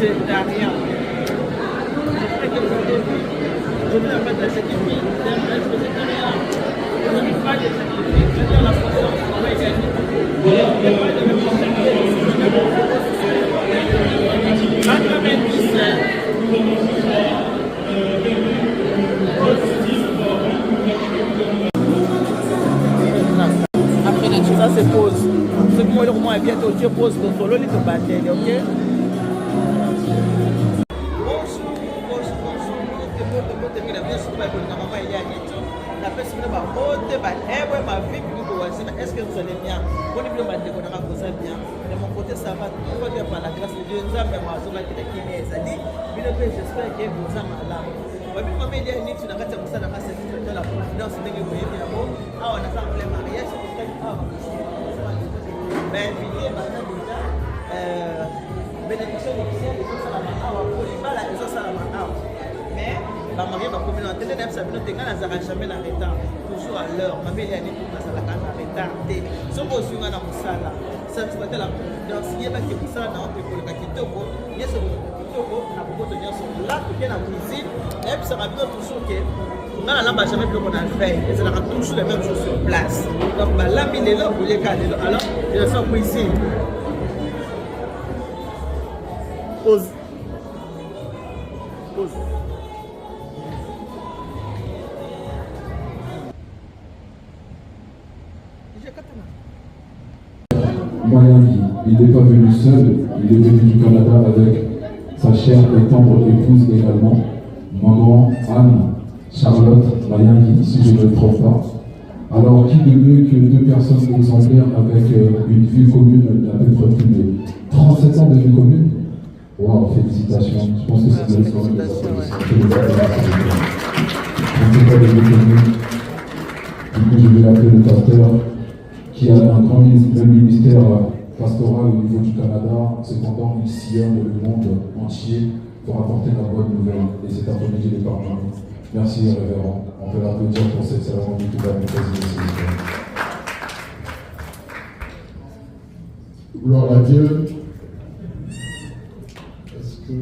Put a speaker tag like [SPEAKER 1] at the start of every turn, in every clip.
[SPEAKER 1] végétarien. Je ne vais pas de ce qui est végétarien. Je ne pas de ce qui est la façon dont on va gagner. Après, ça se pose. Ce que moi, le roman est bientôt, je pose ton solo, il te battait, ok? Est-ce que vous allez bien? De mon côté, ça va tout bien par la grâce de Dieu. Nous avons j'espère que vous êtes malade. Comme il y a une étude, la confidence de on a fait le mariage, mais bénédiction officielle, mais la mariée va communiquer en télé, jamais en retard, toujours à l'heure. Ma mère est en retard. Si on pose une musala, ça se fait la confidence. Il y a qui vous ça dans le Kitoko, il y a ce Kitoko, on a beaucoup de gens là, qui est la cuisine, et puis ça va bien toujours que. On a la jamais plus qu'on a fait, et ça aura toujours les mêmes choses sur place. Donc là, il est là, vous les cadres. Alors, il y a ça cuisine. Pause. Pause.
[SPEAKER 2] Mayani, il n'est pas venu seul, il est venu du Canada avec sa chère et tendre épouse également, maman Anne Charlotte Mayani, si je ne me trompe pas. Alors, qui de mieux que deux personnes exemplaires avec une vie commune d'à peu près plus de 37 ans de vie commune? Wow, félicitations. Je pense que c'est une histoire de la Du coup, je vais appeler le pasteur qui a un grand ministère pastoral au niveau du Canada. Cependant, il sillonne le monde entier pour apporter la bonne nouvelle. Et cet après-midi, il est parmi nous. Merci, révérend. On peut l'applaudir pour cette cérémonie qui va nous présider.
[SPEAKER 3] Gloire à Dieu. Est-ce que...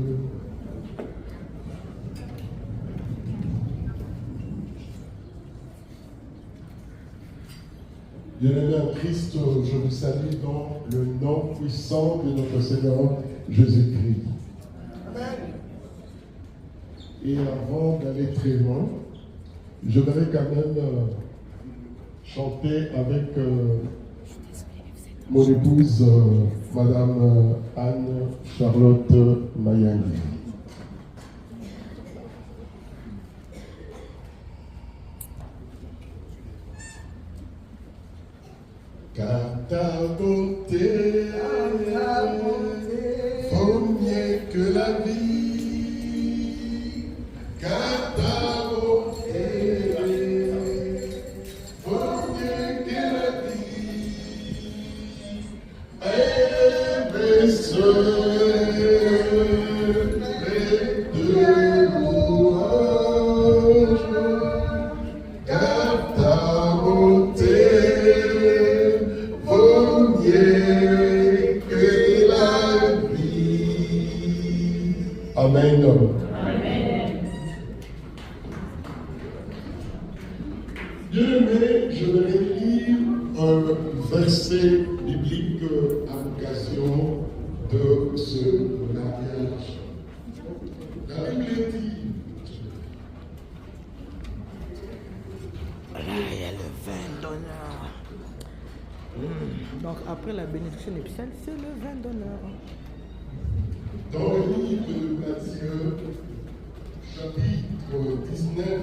[SPEAKER 3] Bien-aimé en Christ, je vous salue dans le nom puissant de notre Seigneur Jésus-Christ. Amen. Et avant d'aller très loin, je voudrais quand même chanter avec mon épouse, Madame Anne Charlotte Mayani. Car ta bonté vaut mieux que la vie. Car ta bonté vaut mieux que la vie. Et mes soeurs, de louange, car ta bonté que la vie. Amen. Amen. Bien-aimé, je vais lire un verset biblique à l'occasion de ce mariage. La Bible dit.
[SPEAKER 1] Là, il y a le vin d'honneur. Donc après la bénédiction nuptiale, c'est le vin d'honneur.
[SPEAKER 3] Dans le livre de Matthieu, chapitre 19,